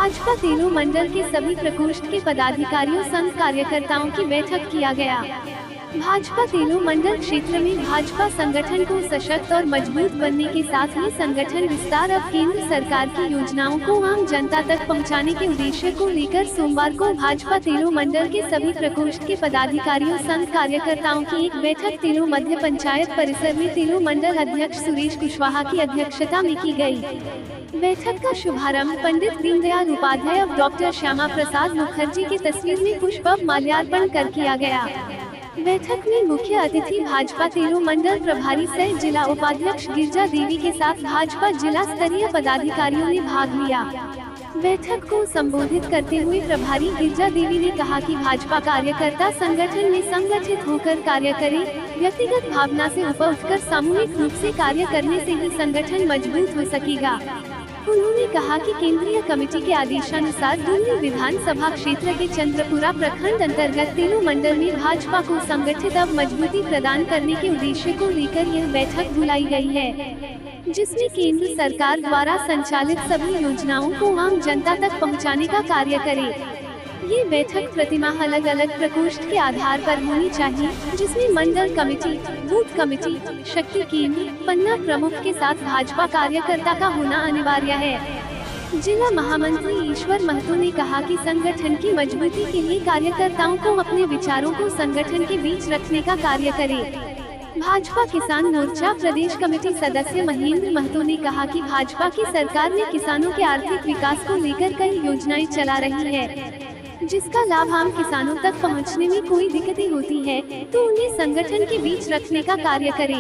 भाजपा तेलू मंडल के सभी प्रकोष्ठ के पदाधिकारियों संघ कार्यकर्ताओं की बैठक किया गया। भाजपा तेलू मंडल क्षेत्र में भाजपा संगठन को सशक्त और मजबूत बनने के साथ ही संगठन विस्तार अब केंद्र सरकार की योजनाओं को आम जनता तक पहुंचाने के उद्देश्य को लेकर सोमवार को भाजपा तेलू मंडल के सभी प्रकोष्ठ के पदाधिकारियों संघ कार्यकर्ताओं की एक बैठक तेलू मध्य पंचायत परिसर में तेलू मंडल अध्यक्ष सुरेश कुशवाहा की अध्यक्षता में की गयी। बैठक का शुभारंभ पंडित दीनदयाल उपाध्याय और डॉक्टर श्यामा प्रसाद मुखर्जी की तस्वीर में पुष्प माल्यार्पण कर किया गया। बैठक में मुख्य अतिथि भाजपा तेलू मंडल प्रभारी सह जिला उपाध्यक्ष गिरजा देवी के साथ भाजपा जिला स्तरीय पदाधिकारियों ने भाग लिया। बैठक को संबोधित करते हुए प्रभारी गिरजा देवी ने कहा कि भाजपा कार्यकर्ता संगठन में संगठित होकर कार्य करें, व्यक्तिगत भावना से ऊपर उठकर सामूहिक रूप से कार्य करने से ही संगठन मजबूत हो सकेगा। उन्होंने कहा कि केंद्रीय कमेटी के आदेशानुसार दुल्ली विधानसभा क्षेत्र के चंद्रपुरा प्रखंड अंतर्गत तेलू मंडल में भाजपा को संगठित अब मजबूती प्रदान करने के उद्देश्य को लेकर यह बैठक बुलाई गई है, जिसमें केंद्र सरकार द्वारा संचालित सभी योजनाओं को आम जनता तक पहुंचाने का कार्य करे। ये बैठक प्रतिमाह अलग अलग प्रकोष्ठ के आधार पर होनी चाहिए, जिसमें मंडल कमेटी, बूथ कमेटी, शक्ति केंद्र, पन्ना प्रमुख के साथ भाजपा कार्यकर्ता का होना अनिवार्य है। जिला महामंत्री ईश्वर महतो ने कहा कि संगठन की मजबूती के लिए कार्यकर्ताओं को अपने विचारों को संगठन के बीच रखने का कार्य करे। भाजपा किसान मोर्चा प्रदेश कमेटी सदस्य महेंद्र महतो ने कहा कि भाजपा की सरकार ने किसानों के आर्थिक विकास को लेकर कई योजनाएं चला रही है, जिसका लाभ आम किसानों तक पहुंचने में कोई दिक्कतें होती है तो उन्हें संगठन के बीच रखने का कार्य करे।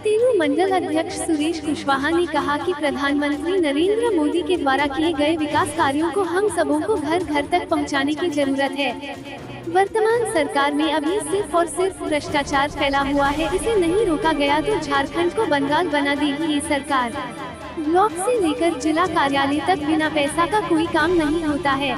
तेलू मंडल अध्यक्ष सुरेश कुशवाहा ने कहा कि प्रधानमंत्री नरेंद्र मोदी के द्वारा किए गए विकास कार्यों को हम सबों को घर घर तक पहुंचाने की जरूरत है। वर्तमान सरकार में अभी सिर्फ और सिर्फ भ्रष्टाचार फैला हुआ है, इसे नहीं रोका गया तो झारखंड को बंगाल बना देगी ये सरकार। ब्लॉक से लेकर जिला कार्यालय तक बिना पैसा का कोई काम नहीं होता है।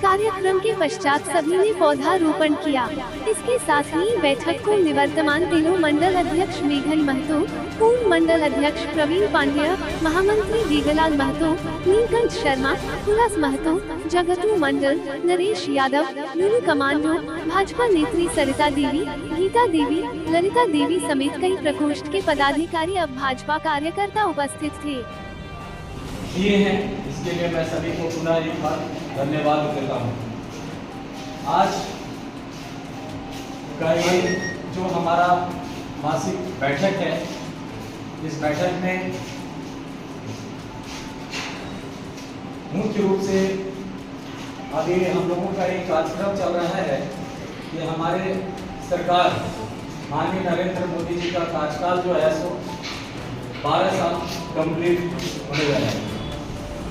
कार्यक्रम के पश्चात सभी ने पौधारोपण किया। इसके साथ ही बैठक को निवर्तमान तेलू मंडल अध्यक्ष मेघन महतो, पूर्व मंडल अध्यक्ष प्रवीण पांड्या, महामंत्री देवलाल महतो, नीलकंठ शर्मा, उल्लास महतो, जगतू मंडल, नरेश यादव, लुलू कमांडो, भाजपा नेत्री सरिता देवी, गीता देवी, ललिता देवी समेत कई प्रकोष्ठ के पदाधिकारी अब भाजपा कार्यकर्ता उपस्थित थे। किए हैं, इसके लिए मैं सभी को पुनः एक बार धन्यवाद देता हूँ। आज का ये जो हमारा मासिक बैठक है, इस बैठक में मुख्य रूप से अभी हम लोगों का एक कार्यक्रम चल रहा है कि हमारे सरकार माननीय नरेंद्र मोदी जी का कार्यकाल जो है सो 12 साल कंप्लीट होने जा रहा है।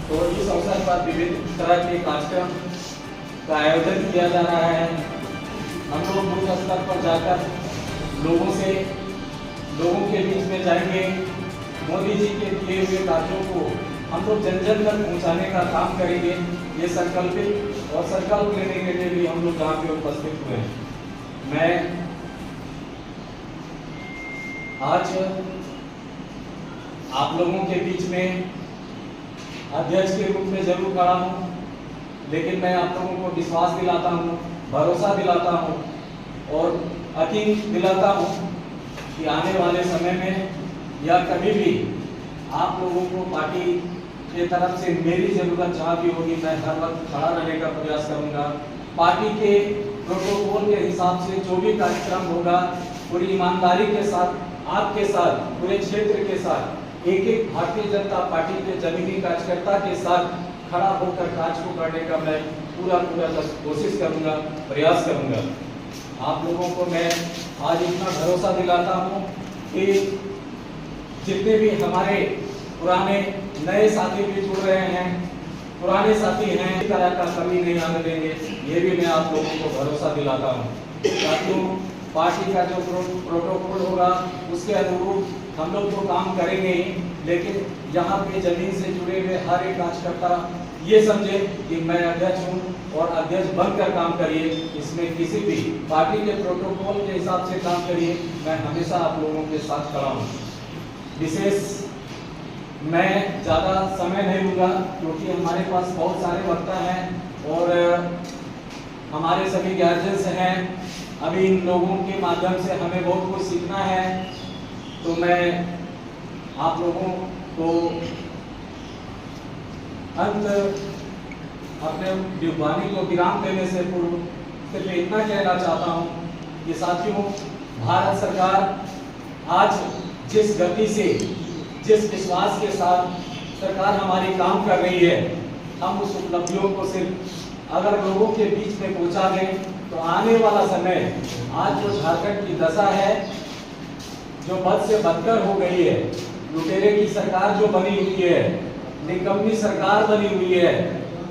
तो इस अवसर पर विभिन्न तरह के कार्यक्रम का आयोजन किया जा रहा है। हम लोग बूथ स्तर पर जाकर लोगों के बीच में जाएंगे, मोदी जी के किए हुए कार्यों को हम लोग जन जन तक पहुँचाने का काम करेंगे। ये संकल्पित और संकल्प लेने के लिए भी हम लोग यहाँ पे उपस्थित हुए हैं। मैं आज आप लोगों के बीच में अध्यक्ष के रूप में जरूर खड़ा हूँ, लेकिन मैं आप लोगों को विश्वास दिलाता हूँ, भरोसा दिलाता हूँ और यकीन दिलाता हूँ कि आने वाले समय में या कभी भी आप लोगों को पार्टी के तरफ से मेरी जरूरत जहाँ भी होगी, मैं हर वक्त खड़ा रहने का प्रयास करूँगा। पार्टी के प्रोटोकॉल के हिसाब से जो भी कार्यक्रम होगा पूरी ईमानदारी के साथ, आपके साथ, पूरे क्षेत्र के साथ, एक एक भारतीय जनता पार्टी के जमीनी कार्यकर्ता के साथ खड़ा होकर कार्य को करने का मैं पूरा कोशिश करूंगा, प्रयास करूंगा। आप लोगों को मैं आज इतना भरोसा दिलाता हूं कि जितने भी हमारे पुराने नए साथी भी जुड़ रहे हैं, पुराने साथी हैं, इस तरह का कमी नहीं आने देंगे, ये भी मैं आप लोगों को भरोसा दिलाता हूँ। साथियों, पार्टी का जो प्रोटोकॉल होगा उसके अनुरूप हम लोग तो काम करेंगे ही, लेकिन यहाँ पे जमीन से जुड़े हुए हर एक कार्यकर्ता ये समझे कि मैं अध्यक्ष हूँ और अध्यक्ष बनकर काम करिए। इसमें किसी भी पार्टी के प्रोटोकॉल के हिसाब से काम करिए। मैं हमेशा आप लोगों के साथ खड़ा हूँ। विशेष मैं ज़्यादा समय नहीं लूँगा क्योंकि हमारे पास बहुत सारे वक्ता हैं और हमारे सभी गार्जियंस हैं। अभी इन लोगों के माध्यम से हमें बहुत कुछ सीखना है। तो मैं आप लोगों को अंत अपने वाणी को विराम देने से पूर्व सिर्फ इतना कहना चाहता हूँ कि साथियों, भारत सरकार आज जिस गति से, जिस विश्वास के साथ सरकार हमारी काम कर रही है, हम उस उपलब्धियों को सिर्फ अगर लोगों के बीच में पहुंचा दें तो आने वाला समय, आज जो झारखंड की दशा है, जो बद से बदतर हो गई है, लुटेरे की सरकार जो बनी हुई है, निकम्मी सरकार बनी हुई है,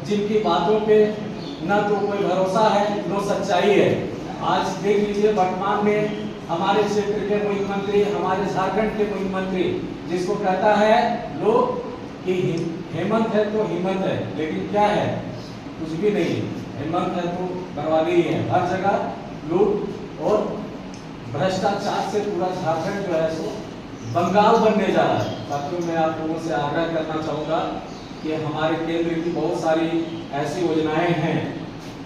जिनकी बातों पे न तो कोई भरोसा है न सच्चाई है। आज देख लीजिए, वर्तमान में हमारे क्षेत्र के मुख्यमंत्री, हमारे झारखंड के मुख्यमंत्री, जिसको कहता है लोग कि हेमंत है तो हिम्मत है, लेकिन क्या है? कुछ भी नहीं। हेमंत है तो बर्बादी ही है। हर जगह लूट और भ्रष्टाचार से पूरा झारखंड जो है सो बंगाल बनने जा रहा है। साथियों, मैं आप लोगों से आग्रह करना चाहूँगा कि हमारे केंद्र की बहुत सारी ऐसी योजनाएं हैं,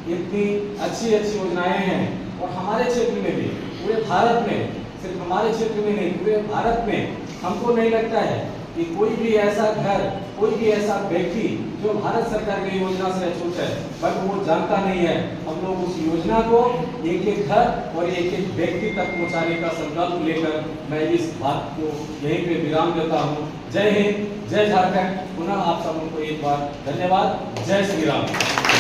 इतनी अच्छी अच्छी योजनाएं हैं, और हमारे क्षेत्र में भी, पूरे भारत में, सिर्फ हमारे क्षेत्र में नहीं, पूरे भारत में हमको नहीं लगता है कि कोई भी ऐसा घर, कोई भी ऐसा व्यक्ति जो भारत सरकार की योजना से अछूत है, बट वो जानता नहीं है। हम लोग उस योजना को एक एक घर और एक एक व्यक्ति तक पहुंचाने का संकल्प लेकर मैं इस बात को यहीं पे विराम देता हूं। जय हिंद, जय झारखंड। पुनः आप सबको एक बार धन्यवाद। जय श्री राम।